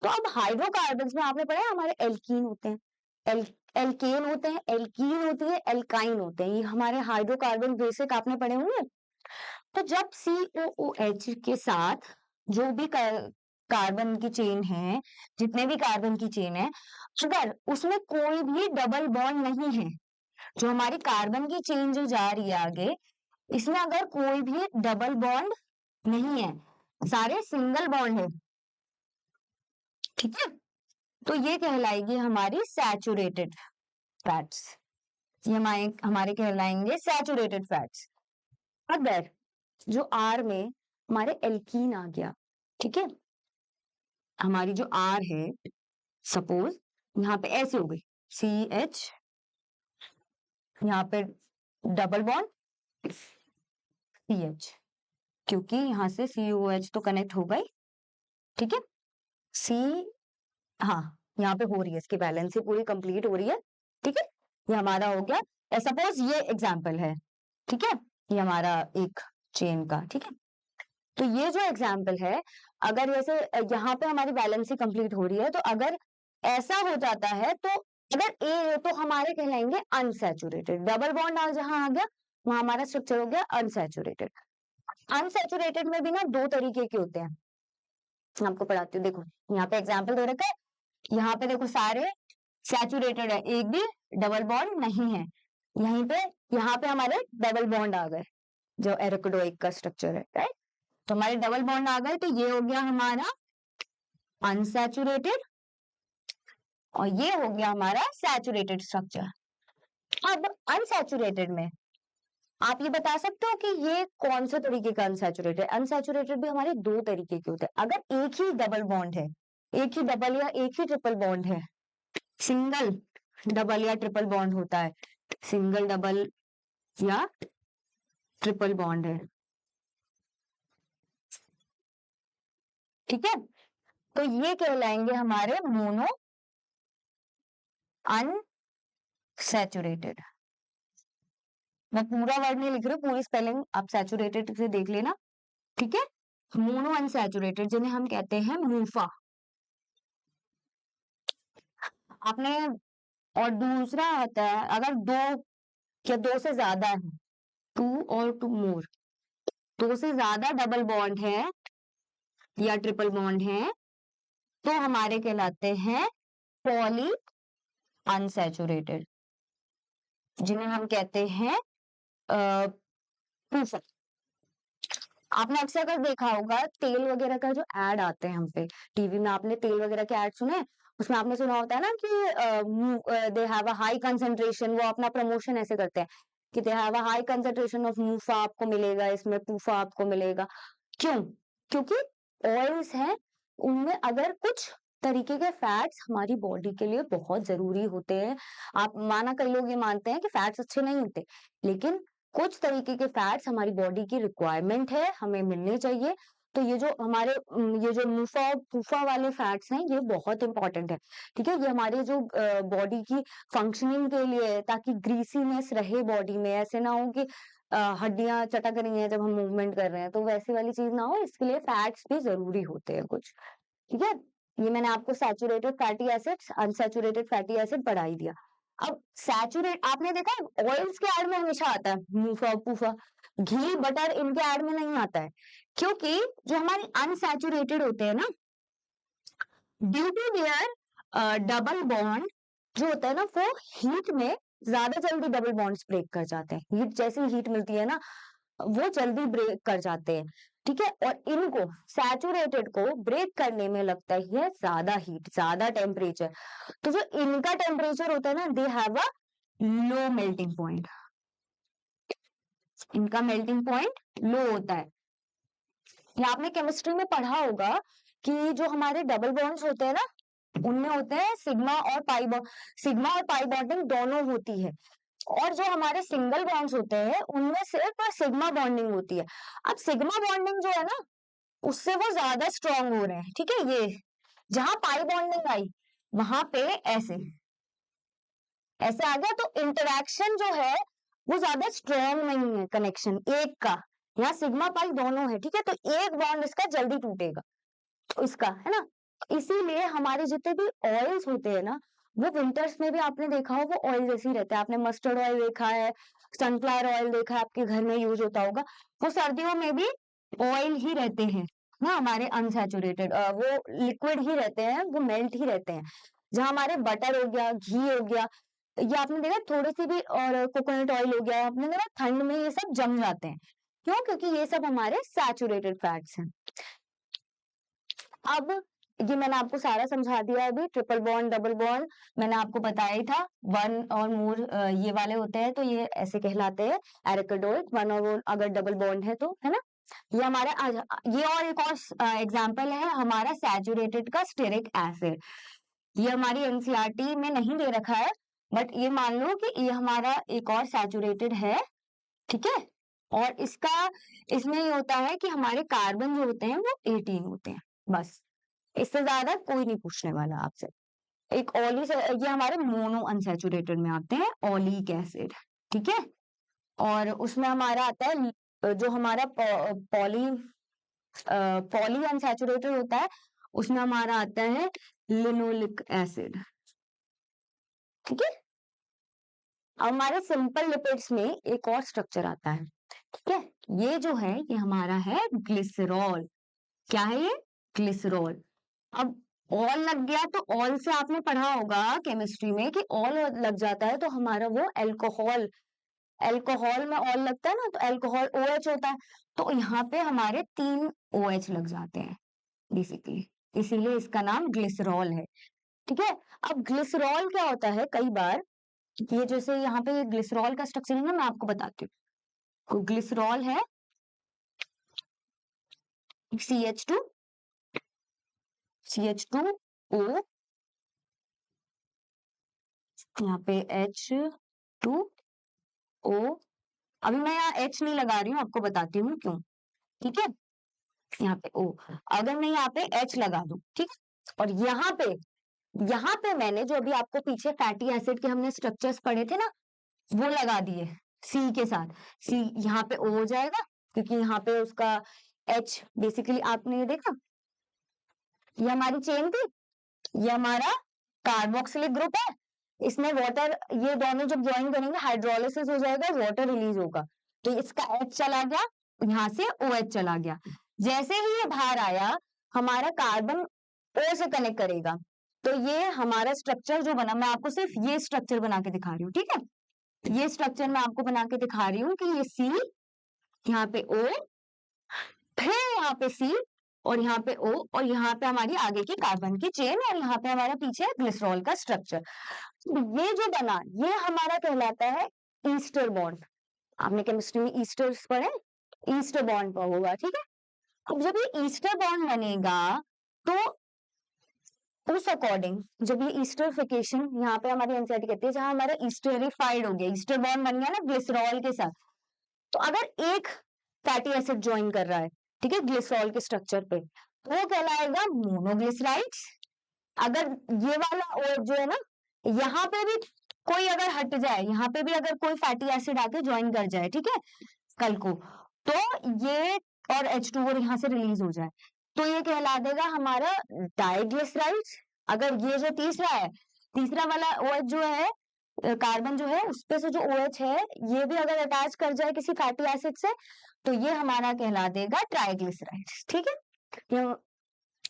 तो अब हाइड्रोकार्बन्स में आपने पढ़ा है हमारे एल्कीन होते हैं, एल्केन होते हैं, एल्कीन होती है, एल्काइन होते हैं, ये हमारे हाइड्रोकार्बन बेसिक आपने पढ़े होंगे। तो जब COOH के साथ जो भी कार्बन की चेन है, जितने भी कार्बन की चेन है, अगर उसमें कोई भी डबल बॉन्ड नहीं है, जो हमारी कार्बन की चेन जो जा रही है आगे, इसमें अगर कोई भी डबल बॉन्ड नहीं है, सारे सिंगल बॉन्ड है, ठीक है, तो ये कहलाएगी हमारी सैचुरेटेड फैट्स। ये हमारे कहलाएंगे सैचुरेटेड फैट्स। अगर जो आर में हमारे एल्कीन आ गया, ठीक है, हमारी जो आर है, सपोज यहाँ पे ऐसे हो गई CH, यहाँ पे डबल बॉन्ड CH, क्योंकि यहाँ से COH तो कनेक्ट हो गई, ठीक है, C, हाँ यहाँ पे हो रही है, इसकी बैलेंस पूरी कंप्लीट हो रही है, ठीक है, ये हमारा हो गया। सपोज ये एग्जाम्पल है, ठीक है, ये हमारा एक चेन का, ठीक है। तो ये जो एग्जाम्पल है, अगर जैसे यहाँ पे हमारी बैलेंसिंग कंप्लीट हो रही है, तो अगर ऐसा हो जाता है, तो अगर ए तो हमारे कहलाएंगे अनसैचुरेटेड, डबल बॉन्ड जहां आ गया वहां हमारा स्ट्रक्चर हो गया अनसैचुरेटेड। अनसैचुरेटेड में भी ना दो तरीके के होते हैं, मैं आपको पढ़ाती हूँ। देखो यहाँ पे एग्जाम्पल दे रखा है, यहाँ पे देखो सारे सैचुरेटेड है, एक भी डबल बॉन्ड नहीं है, यहीं पे यहाँ पे हमारे डबल बॉन्ड आ गए, जो एराकिडोइक का स्ट्रक्चर है, राइट। तो हमारे डबल बॉन्ड आ गए, तो ये हो गया हमारा अनसैचुरेटेड, और ये हो गया हमारा सैचुरेटेड स्ट्रक्चर। अब अनसैचुरेटेड में आप ये बता सकते हो कि ये कौन से तरीके का अनसैचुरेटेड। अनसैचुरेटेड भी हमारे दो तरीके के होते हैं। अगर एक ही डबल बॉन्ड है, एक ही डबल या एक ही ट्रिपल बॉन्ड है, सिंगल डबल या ट्रिपल बॉन्ड होता है, सिंगल डबल या ट्रिपल बॉन्ड है, ठीक है, तो ये कहलाएंगे हमारे मोनो अनसैचुरेटेड। मैं पूरा वर्ड नहीं लिख रही, पूरी स्पेलिंग आप सैचुरेटेड से देख लेना, ठीक है। मोनो अनसैचुरेटेड जिन्हें हम कहते हैं मूफा आपने। और दूसरा आता है अगर दो या दो से ज्यादा है, टू और टू मोर, दो से ज्यादा डबल बॉन्ड है या ट्रिपल बॉन्ड है, तो हमारे कहलाते हैं पॉली अनसैचुरेटेड, जिन्हें हम कहते हैं पूफा। आपने अक्सर अगर देखा होगा तेल वगैरह का जो एड आते हैं हम पे टीवी में, आपने तेल वगैरह के एड सुने, उसमें आपने सुना होता है ना कि they have a high concentration, वो अपना प्रमोशन ऐसे करते हैं कि they have a high concentration of MUFA आपको मिलेगा, इसमें पूफा आपको मिलेगा। क्यों? क्योंकि ऑयल्स हैं, उनमें अगर कुछ तरीके के फैट्स हमारी बॉडी के लिए बहुत जरूरी होते हैं। आप माना कई लोग ये मानते हैं कि फैट्स अच्छे नहीं होते, लेकिन कुछ तरीके के फैट्स हमारी बॉडी की रिक्वायरमेंट है, हमें मिलने चाहिए। तो ये जो हमारे ये जो मुफा पूफा वाले फैट्स हैं, ये बहुत इंपॉर्टेंट है, ठीक है। ये हमारे जो बॉडी की फंक्शनिंग के लिए है, ताकि ग्रीसीनेस रहे बॉडी में, ऐसे ना हो कि हड्डियां चटक रही हैं जब हम मूवमेंट कर रहे हैं, तो वैसी वाली चीज ना हो, इसके लिए फैट्स भी जरूरी होते हैं कुछ, ठीक है। ये मैंने आपको saturated fatty acids unsaturated fatty acid पढ़ा ही दिया। अब सैचुरेट आपने देखा ऑयल्स के ऐड में हमेशा आता है मूफा पूफा, घी बटर इनके ऐड में नहीं आता है, क्योंकि जो हमारे अनसैचुरेटेड होते हैं ना, due to their double bond जो होता है ना, वो हीट में ज्यादा जल्दी डबल बॉन्ड्स ब्रेक कर जाते हैं। हीट जैसी हीट मिलती है ना, वो जल्दी ब्रेक कर जाते हैं। ठीक है। और इनको सैचुरेटेड को ब्रेक करने में लगता है ज्यादा हीट, ज्यादा टेम्परेचर। तो जो इनका टेम्परेचर होता है ना, दे have a low melting point, इनका मेल्टिंग पॉइंट लो होता है। ये आपने केमिस्ट्री में पढ़ा होगा कि जो हमारे डबल बॉन्ड्स होते हैं ना, उनमें होते हैं सिग्मा और पाई बॉन्ड, सिग्मा और पाई बॉन्डिंग दोनों होती है। और जो हमारे सिंगल बॉन्ड्स होते हैं उनमें सिर्फ सिग्मा बॉन्डिंग होती है। अब सिग्मा बॉन्डिंग जो है ना, उससे वो ज्यादा स्ट्रांग हो रहे हैं, ठीक है। ये जहां पाई बॉन्डिंग आई वहां पे ऐसे ऐसे आ गया, तो इंटरेक्शन जो है वो ज्यादा स्ट्रांग नहीं है, कनेक्शन एक का। यहाँ सिग्मा पाई दोनों है, ठीक है। तो एक बॉन्ड इसका जल्दी टूटेगा, तो इसका है ना। इसीलिए हमारे जितने भी ऑयल्स होते हैं ना, वो विंटर्स में भी आपने देखा हो वो ऑयल जैसे ही रहता है। आपने मस्टर्ड ऑयल देखा है, सनफ्लावर ऑयल देखा है, आपके घर में यूज होता होगा। वो सर्दियों में भी ऑयल ही रहते हैं ना, हमारे अनसैचुरेटेड, वो लिक्विड ही रहते हैं, वो मेल्ट ही रहते हैं। जहाँ हमारे बटर हो गया, घी हो गया, ये आपने देखा थोड़ी सी भी, और कोकोनट ऑयल हो गया, आपने देखा ठंड में ये सब जम जाते हैं। क्यों? क्योंकि ये सब हमारे सैचुरेटेड फैट्स हैं। अब ये मैंने आपको सारा समझा दिया। अभी ट्रिपल बॉन्ड, डबल बॉन्ड मैंने आपको बताया ही था। वन और मोर ये वाले होते हैं तो ये ऐसे कहलाते हैं एरिकाडोइड। वन और मोर अगर डबल बॉन्ड है तो, है ना। ये हमारा ये और एक और एग्जांपल है हमारा सैचुरेटेड का स्टेरिक एसिड। ये हमारी एनसीईआरटी में नहीं दे रखा है, बट ये मान लो कि ये हमारा एक और सैचुरेटेड है, ठीक है। और इसका, इसमें ये होता है कि हमारे कार्बन जो होते हैं वो 18 होते हैं, बस। इससे ज्यादा कोई नहीं पूछने वाला आपसे। एक ओली से, ये हमारे मोनो अनसैचुरेटेड में आते हैं, ओलिक एसिड, ठीक है। और उसमें हमारा आता है जो हमारा पॉली पॉली अनसैचुरेटेड होता है, उसमें हमारा आता है लिनोलिक एसिड, ठीक है। अब हमारे सिंपल लिपिड्स में एक और स्ट्रक्चर आता है, ठीक है। ये जो है ये हमारा है ग्लिसरॉल। क्या है ये? ग्लिसरॉल। अब ऑल लग गया तो ऑल से आपने पढ़ा होगा केमिस्ट्री में कि ऑल लग जाता है तो हमारा वो एल्कोहल, एल्कोहल में ऑल लगता है ना, तो एल्कोहल OH होता है। तो यहाँ पे हमारे 3 OH लग जाते हैं बेसिकली, इसीलिए इसका नाम ग्लिसरॉल है, ठीक है। अब ग्लिसरॉल क्या होता है, कई बार ये जैसे यहाँ पे ग्लिसरॉल का स्ट्रक्चर है ना, मैं आपको बताती हूँ। तो ग्लिसरॉल है CH2, CH2O, यहाँ पे H2O। अभी मैं यहाँ H नहीं लगा रही हूँ, आपको बताती हूँ क्यों, ठीक है। यहाँ पे O, अगर मैं यहाँ पे H लगा दूं, ठीक है। और यहाँ पे मैंने जो अभी आपको पीछे फैटी एसिड के हमने स्ट्रक्चर्स पढ़े थे ना, वो लगा दिए C के साथ। C यहाँ पे O हो जाएगा, क्योंकि यहाँ पे उसका H बेसिकली आपने ये देखा, ये हमारी चेन थी, ये हमारा कार्बोक्सिलिक ग्रुप है, इसमें वाटर, ये दोनों जब ज्वाइन करेंगे हाइड्रोलिसिस हो जाएगा, वाटर रिलीज होगा। तो इसका H चला गया, यहाँ से OH चला गया। जैसे ही ये बाहर आया, हमारा कार्बन O से कनेक्ट करेगा, तो ये हमारा स्ट्रक्चर जो बना, मैं आपको सिर्फ ये स्ट्रक्चर बना के दिखा रही हूँ, ठीक है। ये स्ट्रक्चर मैं आपको बना के दिखा रही हूँ कि ये C, यहाँ पे O, फिर यहाँ पे C, और यहाँ पे O, और यहाँ पे हमारी आगे की कार्बन की चेन, और यहाँ पे हमारा पीछे ग्लिसरॉल का स्ट्रक्चर। ये जो बना, ये हमारा कहलाता है ईस्टर बॉन्ड। आपने केमिस्ट्री में ईस्टर्स पढ़े, ईस्टर बॉन्ड पर होगा, ठीक है। अब जब ये ईस्टर बॉन्ड बनेगा तो उस अकॉर्डिंग, जब ये ईस्टरिफिकेशन, यहाँ पे हमारी एनसीईआरटी कहती है जहां हमारा ईस्टरिफाइड हो गया, ईस्टर बॉन्ड बन गया ना ग्लिसरॉल के साथ, तो अगर एक फैटी एसिड ज्वाइन कर रहा है, ठीक है, ग्लिसरॉल के स्ट्रक्चर पे, तो वो कहलाएगा मोनोग्लिसराइड्स। अगर ये वाला और जो है ना, यहाँ पे भी कोई अगर हट जाए, यहाँ पे भी अगर कोई फैटी एसिड आके ज्वाइन कर जाए, ठीक है, कल को, तो ये और H2O यहाँ से रिलीज हो जाए, तो ये कहला देगा हमारा डाइग्लिसराइड्स। अगर ये जो तीसरा है, तीसरा वाला OH जो है, कार्बन जो है उस पे से जो OH है, ये भी अगर अटैच कर जाए किसी फैटी एसिड से, तो ये हमारा कहला देगा ट्राइग्लिसराइड्स, ठीक है।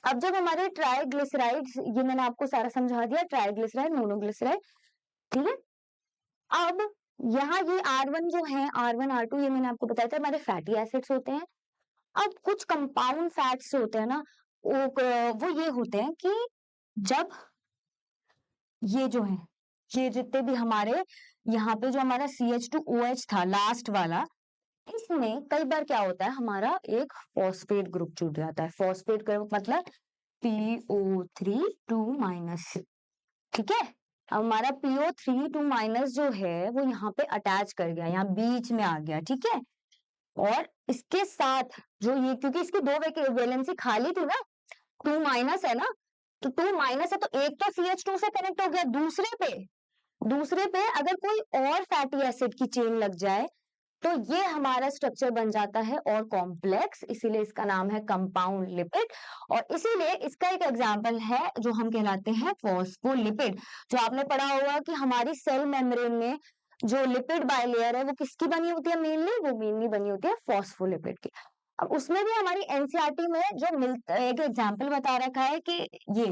अब जब हमारे ट्राइग्लिसराइड्स, ये मैंने आपको सारा समझा दिया, ट्राइग्लिसराइड, मोनोग्लिसराइड, ठीक है। अब यहाँ ये R1 जो है, R1 R2, ये मैंने आपको बताया था हमारे फैटी एसिड्स होते हैं। अब कुछ कंपाउंड फैट्स होते हैं ना, वो ये होते हैं कि जब ये जो है, ये जितने भी हमारे यहाँ पे जो हमारा CH2OH था लास्ट वाला, इसमें कई बार क्या होता है, हमारा एक फॉस्फेट ग्रुप जुड़ जाता है। फॉस्फेट ग्रुप मतलब PO3 2-, ठीक है। अब हमारा PO3 2- जो है वो यहाँ पे अटैच कर गया, यहाँ बीच में आ गया, ठीक है। और इसके साथ जो ये, क्योंकि इसकी दो वैलेंसी खाली थी ना, 2- है ना, तो 2- है, तो एक तो CH2 से कनेक्ट हो गया, दूसरे पे अगर कोई और फैटी एसिड की चेन लग जाए तो ये हमारा स्ट्रक्चर बन जाता है और कॉम्प्लेक्स, इसीलिए इसका नाम है कंपाउंड लिपिड। और इसीलिए इसका एक एग्जांपल है जो हम कहलाते हैं फॉस्फोलिपिड। जो आपने पढ़ा होगा कि हमारी सेल मेम्ब्रेन में जो लिपिड बाइलेयर है वो किसकी बनी होती है, मेनली बनी होती है फॉस्फोलिपिड की। अब उसमें भी हमारी एनसीईआरटी में जो मिलता है, एक एग्जाम्पल बता रखा है कि ये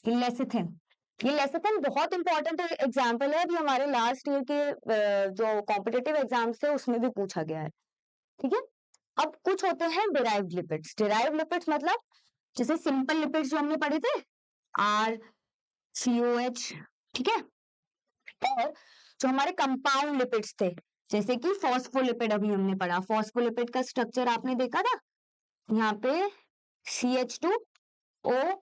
लेसिथिन, ये लेसिथिन बहुत इंपॉर्टेंट एग्जाम्पल है, अभी हमारे लास्ट ईयर के जो कॉम्पिटेटिव एग्जाम्स थे उसमें भी पूछा गया है, ठीक है। अब कुछ होते हैं डिराइव्ड लिपिड्स। डिराइव्ड लिपिड्स मतलब जैसे सिंपल लिपिड्स जो हमने पढ़े थे, RCOH, ठीक है। और जो हमारे कंपाउंड लिपिड्स थे, जैसे कि फॉस्फोलिपिड अभी हमने पढ़ा, फॉस्फोलिपिड का स्ट्रक्चर आपने देखा था, यहाँ पे CH2O,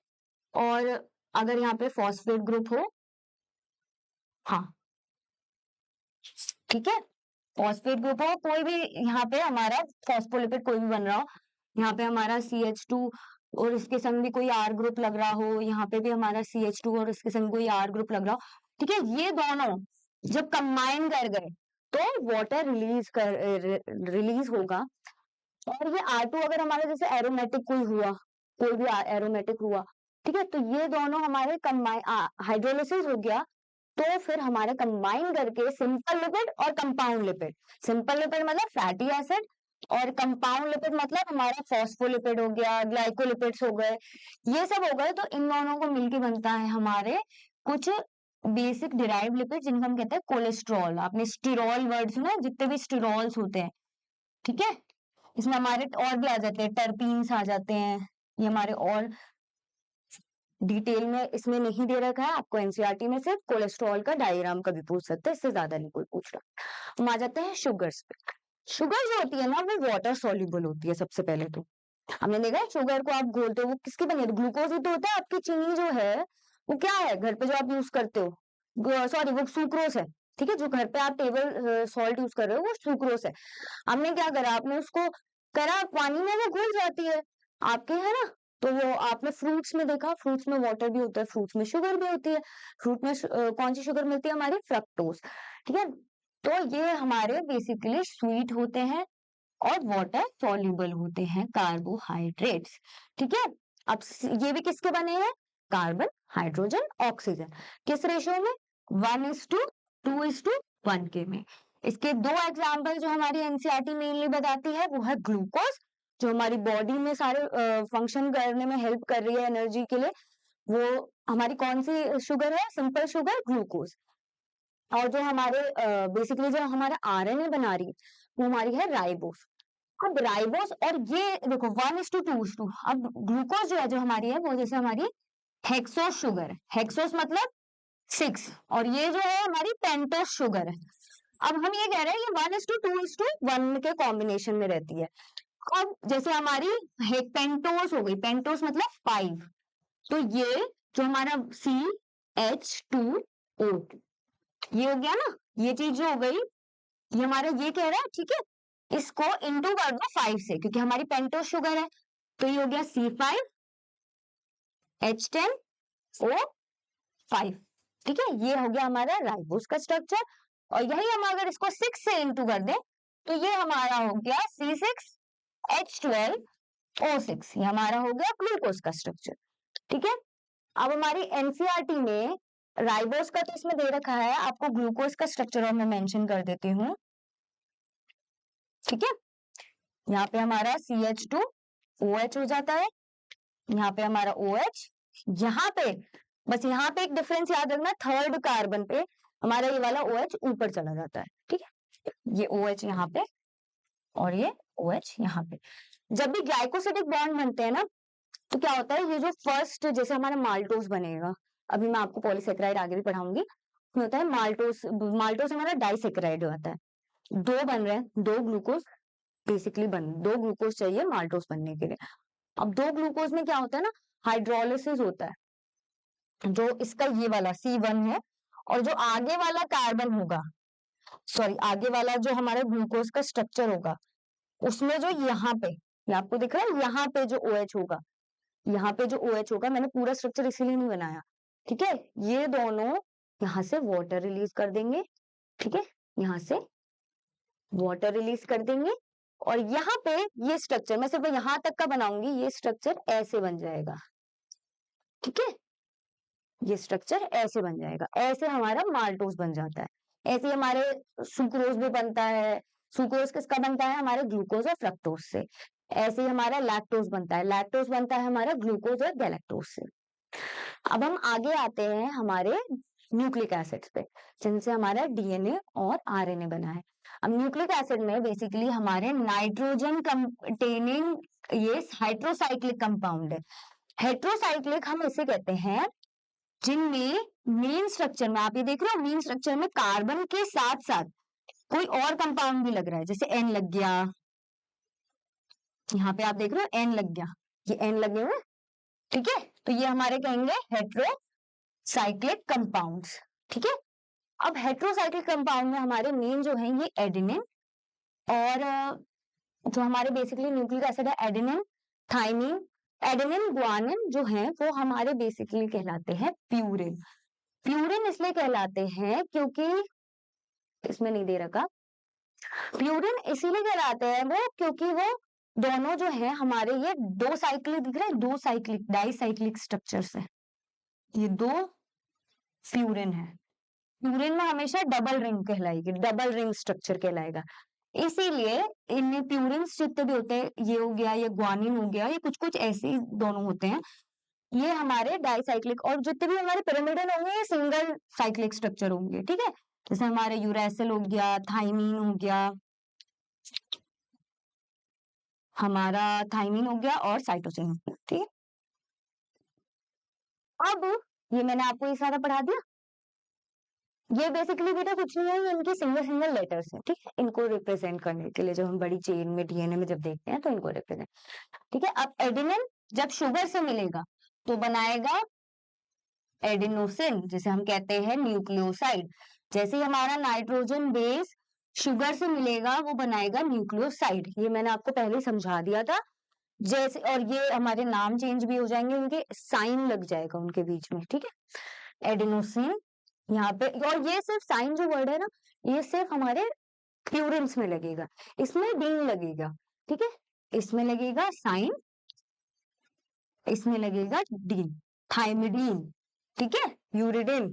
और अगर यहाँ पे फॉस्फेट ग्रुप हो, हाँ ठीक है, फॉस्फेट ग्रुप हो, कोई भी यहाँ पे हमारा फॉस्फोलिपिड कोई भी बन रहा हो, यहाँ पे हमारा CH2 और इसके संग भी कोई R ग्रुप लग रहा हो, यहाँ पे भी हमारा CH2 और इसके संग कोई R ग्रुप लग रहा हो, ठीक है। ये दोनों जब कंबाइन कर गए तो वाटर रिलीज होगा। और ये R2 अगर हमारा जैसे एरोमेटिक कोई भी एरोमेटिक हुआ, ठीक है, तो ये दोनों हमारे कंबाइन हाइड्रोलिसिस हो गया, तो फिर हमारे कंबाइन करके सिंपल लिपिड और कंपाउंड लिपिड, सिंपल लिपिड मतलब फैटी एसिड, और कंपाउंड लिपिड मतलब हमारा फॉस्फोलिपिड हो गया, ग्लाइकोलिपिड्स हो गए, ये सब हो गए। तो इन दोनों को मिलके बनता है हमारे कुछ बेसिक डिराइव्ड लिपिड, जिनको हम कहते हैं कोलेस्ट्रॉल। आपने स्टिरॉल वर्ड सुना है, जितने भी स्टिरॉल्स होते हैं, ठीक है, इसमें हमारे और भी आ जाते हैं, टर्पीन्स आ जाते हैं, ये हमारे और डिटेल में इसमें नहीं दे रखा है, आपको एनसीईआरटी में सिर्फ कोलेस्ट्रॉल का डायग्राम कभी पूछ सकते हैं, इससे ज्यादा नहीं कोई पूछ रहा। हम आ जाते हैं शुगर्स पे। शुगर जो होती है ना वो वाटर सॉल्युबल होती है। सबसे पहले तो हमने देखा है शुगर को आप घोलते हो वो किसकी बनी है, ग्लूकोज ही तो होता है। आपकी चीनी जो है वो क्या है, घर पे जो आप यूज करते हो, सॉरी वो सुक्रोस है, ठीक है। जो घर पे आप टेबल सॉल्ट यूज कर रहे हो वो सुक्रोस है। हमने क्या करा, आपने उसको करा पानी में, वो घुल जाती है आपके, है ना। तो वो आपने फ्रूट्स में देखा, फ्रूट्स में वाटर भी होता है, फ्रूट्स में शुगर भी होती है। फ्रूट में कौन सी शुगर मिलती है, हमारी फ्रक्टोज, ठीक है। तो ये हमारे बेसिकली स्वीट होते हैं और वाटर सॉल्युबल होते हैं, कार्बोहाइड्रेट्स, ठीक है। अब ये भी किसके बने हैं, कार्बन, हाइड्रोजन, ऑक्सीजन, किस रेशियो में, 1:2:1 के में। इसके दो एग्जाम्पल जो हमारी एनसीईआरटी मेनली बताती है वो है ग्लूकोज, जो हमारी बॉडी में सारे फंक्शन करने में हेल्प कर रही है एनर्जी के लिए, वो हमारी कौन सी शुगर है, सिंपल शुगर ग्लूकोज। और जो हमारे बेसिकली जो हमारा आरएनए बना रही है वो हमारी है राइबोस। अब राइबोस, और ये देखो 1:2:2, अब ग्लूकोज जो है जो हमारी है वो जैसे हमारी हेक्सोस शुगर है, हेक्सोस मतलब 6, और ये जो है हमारी पेंटोस शुगर है। अब हम ये कह रहे हैं ये 1:2:1 के कॉम्बिनेशन में रहती है। अब जैसे हमारी पेंटोस हो गई, पेंटोस मतलब 5, तो ये जो हमारा CH2O, ये हो गया ना, ये चीज जो हो गई, ये हमारा ये कह रहा है, ठीक है। इसको इंटू कर दो 5 से, क्योंकि हमारी पेंटोस शुगर है, तो ये हो गया C5H10O5, ठीक है। ये हो गया हमारा राइबोस का स्ट्रक्चर। और यही हम अगर इसको 6 से इंटू कर दें तो ये हमारा हो गया C6H12O6, ये हमारा हो गया ग्लूकोज का स्ट्रक्चर, ठीक है। अब हमारी एनसीईआरटी में राइबोस का तो इसमें दे रखा है, आपको ग्लूकोज का स्ट्रक्चर और मैं मेंशन कर देती हूँ, ठीक है। यहाँ पे हमारा CH2OH हो जाता है, यहाँ पे हमारा OH, यहाँ पे बस यहाँ पे एक डिफरेंस याद रखना, थर्ड कार्बन पे हमारा ये वाला OH ऊपर चला जाता है, ठीक है। ये OH यहाँ पे और ये OH यहाँ पे, जब भी ग्लाइकोसिडिक बॉन्ड बनते हैं ना, तो क्या होता है, ये जो फर्स्ट जैसे हमारा माल्टोज बनेगा, अभी मैं आपको पॉलीसेकेराइड आगे भी पढ़ाऊंगी, उसमें होता है माल्टोज। माल्टोज हमारा डाइसेकेराइड होता है, दो बन रहे हैं, दो ग्लूकोज बेसिकली दो ग्लूकोज चाहिए माल्टोज बनने के लिए। अब दो ग्लूकोज में क्या होता है ना, हाइड्रोलिसिस होता है, जो इसका ये वाला C1 है, और जो आगे वाला कार्बन होगा, सॉरी आगे वाला जो हमारा ग्लूकोज का स्ट्रक्चर होगा, उसमें जो यहाँ पे, ये आपको दिख रहा है, यहाँ पे जो OH होगा, यहाँ पे जो OH होगा, मैंने पूरा स्ट्रक्चर इसीलिए नहीं बनाया, ठीक है, ये दोनों यहाँ से वाटर रिलीज कर देंगे, ठीक है, यहाँ से वाटर रिलीज कर देंगे, और यहाँ पे ये स्ट्रक्चर मैं सिर्फ यहाँ तक का बनाऊंगी, ये स्ट्रक्चर ऐसे बन जाएगा, ठीक है, ये स्ट्रक्चर ऐसे बन जाएगा, ऐसे हमारा माल्टोज बन जाता है। ऐसे हमारे सुक्रोज भी बनता है, सुक्रोज किसका बनता है, हमारे ग्लूकोज और फ्रक्टोज से। ऐसे ही हमारा लैक्टोज बनता है, लैक्टोज बनता है हमारा ग्लूकोज और गैलेक्टोज से। अब हम आगे आते हैं हमारे न्यूक्लिक एसिड्स पे, जिनसे हमारा DNA और RNA बना है। अब न्यूक्लिक एसिड में बेसिकली हमारे नाइट्रोजन कंटेनिंग ये हाइड्रोसाइक्लिक कंपाउंड है। हेट्रोसाइक्लिक हम इसे कहते हैं जिनमें मेन स्ट्रक्चर में, आप ये देख रहे हो, मेन स्ट्रक्चर में कार्बन के साथ साथ कोई और कंपाउंड भी लग रहा है, जैसे N लग गया, यहाँ पे आप देख रहे हो N लग गया, ये N लगे हुए, ठीक है, तो ये हमारे कहेंगे हेट्रोसाइक्लिक कंपाउंड्स, ठीक है। अब हेट्रोसाइक्लिक कंपाउंड में हमारे मेन जो है ये एडेनिन, और जो हमारे बेसिकली न्यूक्लिक एसिड है एडेनिन, थाइमिन, एडेनिन ग्वानिन जो है वो हमारे बेसिकली कहलाते हैं प्यूरिन। प्यूरिन इसलिए कहलाते हैं क्योंकि इसमें नहीं दे रखा, प्यूरिन इसीलिए कहलाते हैं वो क्योंकि वो दोनों जो है हमारे ये दो साइक्लिक दिख रहे हैं, दो साइक्लिक डाइसाइक्लिक स्ट्रक्चर्स है, ये दो प्यूरिन है। प्यूरिन में हमेशा डबल रिंग कहलाएगी, डबल रिंग स्ट्रक्चर कहलाएगा, इसीलिए इनमें प्यूरिन्स जितने भी होते हैं, ये हो गया, ये ग्वानिन हो गया, ये कुछ कुछ ऐसे ही दोनों होते हैं, ये हमारे डाइसाइक्लिक, और जितने भी हमारे पिरामिडल होंगे ये सिंगल साइक्लिक स्ट्रक्चर होंगे, ठीक है, जैसे हमारे यूरेसिल हो गया, थाइमीन हो गया, हमारा थाइमीन हो गया और साइटोसिन हो गया, ठीक है। अब ये मैंने आपको ये सारा पढ़ा दिया, ये बेसिकली बेटा कुछ नहीं है, ये इनके सिंगल सिंगल लेटर्स हैं, ठीक है, इनको रिप्रेजेंट करने के लिए, जब हम बड़ी चेन में DNA में जब देखते हैं तो इनको रिप्रेजेंट, ठीक है। अब एडेनिन जब शुगर से मिलेगा तो बनाएगा एडिनोसिन, जिसे हम कहते हैं न्यूक्लियोसाइड। जैसे ही हमारा नाइट्रोजन बेस शुगर से मिलेगा वो बनाएगा न्यूक्लियोसाइड, ये मैंने आपको पहले समझा दिया था। जैसे, और ये हमारे नाम चेंज भी हो जाएंगे, उनके साइन लग जाएगा उनके बीच में, ठीक है, एडिनोसिन यहाँ पे, और ये सिर्फ साइन जो वर्ड है ना, ये सिर्फ हमारे प्यूरिन्स में लगेगा, इसमें डीन लगेगा, ठीक है, इसमें लगेगा साइन, इसमें लगेगा डीन, थाइमिडीन, ठीक है, यूरिडिन,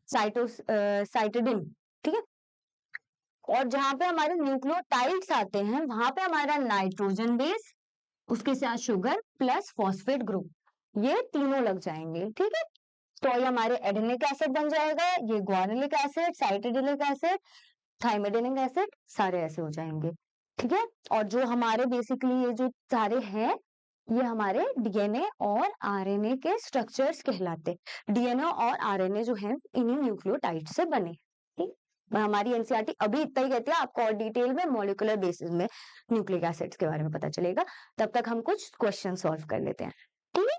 साइटिडिन, ठीक है। और जहां पे हमारे न्यूक्लियोटाइड्स आते हैं वहां पे हमारा नाइट्रोजन बेस, उसके साथ शुगर प्लस फॉस्फेट ग्रुप, ये तीनों लग जाएंगे, ठीक है। तो ये हमारे एडेनिक एसिड बन जाएगा, ये ग्वानिलिक एसिड, साइटिडिलिक एसिड, थाइमिडिनिक एसिड, सारे ऐसे हो जाएंगे, ठीक है। और जो हमारे बेसिकली ये जो सारे हैं ये हमारे DNA और RNA के स्ट्रक्चर्स कहलाते। DNA और RNA जो है इन्हीं न्यूक्लियोटाइड से बने, ठीक। हमारी NCERT अभी इतना ही कहती है, आपको और डिटेल में मॉलिक्यूलर बेसिस में न्यूक्लिक एसिड्स के बारे में पता चलेगा। तब तक हम कुछ क्वेश्चन सॉल्व कर लेते हैं, ठीक है।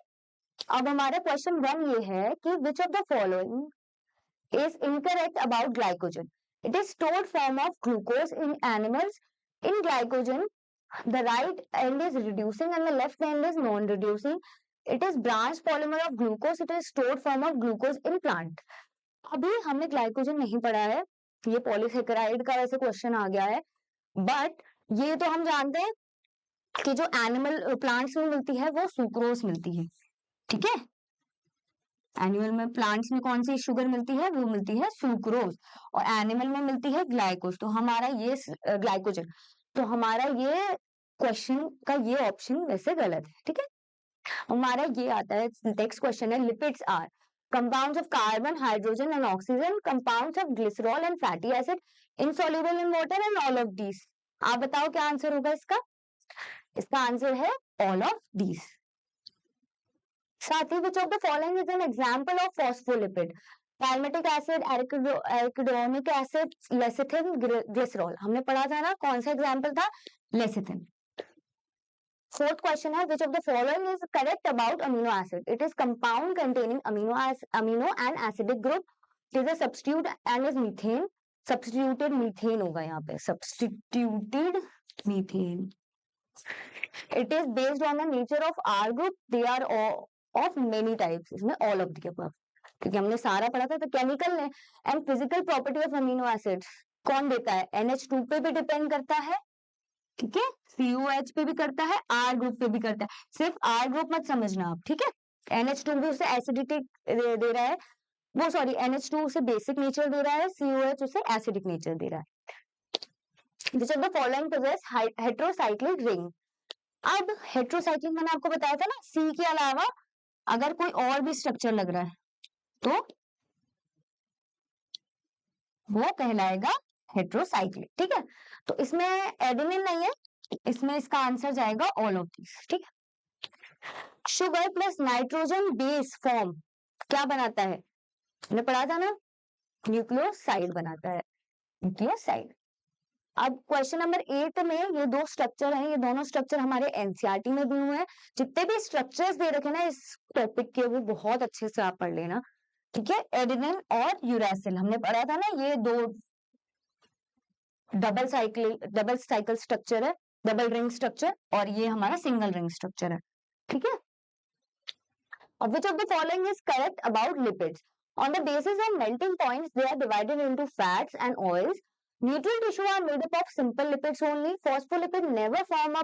अब हमारा क्वेश्चन 1 ये है कि विच of the following is incorrect about glycogen, it is stored form of glucose in animals, in glycogen the right end is reducing and the left end is non-reducing, it is branch polymer of glucose, it is stored form of glucose in plant। अभी हमने glycogen नहीं पढ़ा है, ये polysaccharide का वैसे question आ गया है, बट ये तो हम जानते हैं कि जो एनिमल प्लांट्स में मिलती है वो सुक्रोज मिलती है, ठीक है, एनिमल में प्लांट्स में कौन सी शुगर मिलती है, वो मिलती है सुक्रोज, और एनिमल में मिलती है ग्लाइकोज, तो हमारा ये ग्लाइकोजन, तो हमारा ये क्वेश्चन का ये ऑप्शन वैसे गलत है, ठीक है। हमारा ये आता है, नेक्स्ट क्वेश्चन है, lipids are compounds of carbon, hydrogen and oxygen, compounds of glycerol and fatty acid, insoluble in water and all of these. आप बताओ क्या आंसर होगा इसका। इसका आंसर है ऑल ऑफ दीज। साथ ही which of the following is an example of phospholipid? Palmitic acid, arachidonic acid, lecithin, glycerol. हमने पढ़ा था ना, कौन सा एग्जांपल था? लेसिथिन। फोर्थ क्वेश्चन है विच of the following is correct about amino acid? It is compound containing amino and acidic group, it is a substitute and is methane. Substituted methane होगा यहाँ पे, substituted methane. It is based on the nature of R group. They are of many types. इसमें all of the above, क्योंकि हमने सारा पढ़ा था। तो केमिकल ने and physical property of amino acids कौन देता है? NH2 पे भी डिपेंड करता है, ठीक है, COH पे भी करता है, R ग्रुप पे भी करता है। सिर्फ R ग्रुप मत समझना आप, ठीक है। NH2 भी उसे एसिडिक दे रहा है, वो सॉरी NH2 उसे बेसिक नेचर दे रहा है, COH उसे एसिडिक नेचर दे रहा है। Which of the following possess heterocyclic ring? अब हेट्रोसाइक्लिक मैंने आपको बताया था ना, सी के अलावा अगर कोई और भी स्ट्रक्चर लग रहा है तो वो कहलाएगा हेट्रोसाइक्लिक, ठीक है। तो इसमें एडेनिन नहीं है, इसमें इसका आंसर जाएगा ऑल ऑफ दिस, ठीक है। Sugar plus nitrogen base form क्या बनाता है? हमने पढ़ा था ना, न्यूक्लियोसाइड बनाता है, न्यूक्लियोसाइड। अब क्वेश्चन नंबर 8 में ये दो स्ट्रक्चर हैं, ये दोनों स्ट्रक्चर हमारे एनसीईआरटी में दिए हुए हैं। जितने भी स्ट्रक्चर्स दे रखे ना इस टॉपिक के, वो बहुत अच्छे से आप पढ़ लेना, ठीक है। एडेनिन और यूरेसिल हमने पढ़ा था ना, ये दो डबल साइकिल स्ट्रक्चर है, डबल रिंग स्ट्रक्चर, और ये हमारा सिंगल रिंग स्ट्रक्चर है, ठीक है। अब which of the following is correct about lipids? On the basis of melting points, they are divided into fats and oils. Neutral tissue are made up of simple lipids only. Phospholipid never forms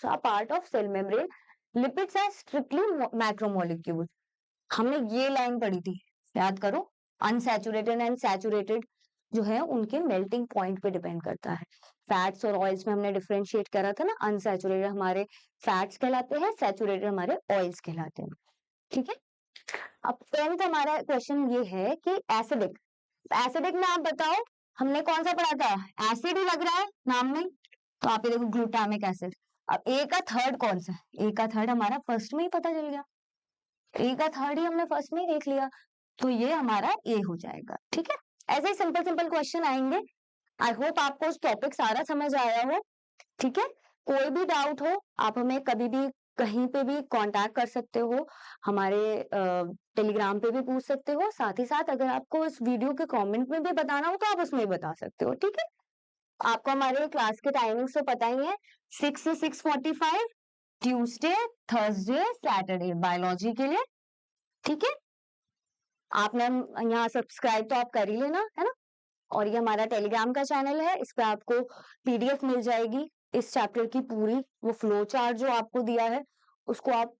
a part of cell membrane. Lipids are strictly macromolecules. हमने ये line पढ़ी थी, याद करो। Unsaturated and saturated जो है उनके melting point पे डिपेंड करता है। फैट्स और ऑयल्स में हमने डिफरेंशिएट करा था ना, अनसैचुरेटेड हमारे फैट्स कहलाते हैं, सैचुरेटेड हमारे ऑयल्स कहलाते हैं, ठीक है। अब 10th हमारा क्वेश्चन ये है कि एसिडिक, एसिडिक में आप बताओ हमने कौन सा पढ़ा था? एसिड ही लग रहा है नाम में, तो आप ये देखो ग्लूटामिक एसिड। अब ए का थर्ड कौन सा? ए का थर्ड हमारा फर्स्ट में ही पता चल गया, ए का थर्ड ही हमने फर्स्ट में ही देख लिया, तो ये हमारा ए हो जाएगा, ठीक है। ऐसे ही सिंपल सिंपल क्वेश्चन आएंगे। आई होप आपको टॉपिक सारा समझ आया हो, ठीक है। कोई भी डाउट हो आप हमें कभी भी कहीं पे भी कांटेक्ट कर सकते हो, हमारे टेलीग्राम पे भी पूछ सकते हो। साथ ही साथ अगर आपको इस वीडियो के कमेंट में भी बताना हो तो आप उसमें भी बता सकते हो, ठीक है। आपको हमारे क्लास के टाइमिंग्स तो पता ही है, 6 से 6:45, ट्यूसडे, थर्सडे, सैटरडे बायोलॉजी के लिए, ठीक है। आपने यहाँ सब्सक्राइब तो आप कर ही लेना, है ना। और ये हमारा टेलीग्राम का चैनल है, इस पे आपको PDF मिल जाएगी इस चैप्टर की पूरी, वो फ्लो चार्ट जो आपको दिया है उसको आप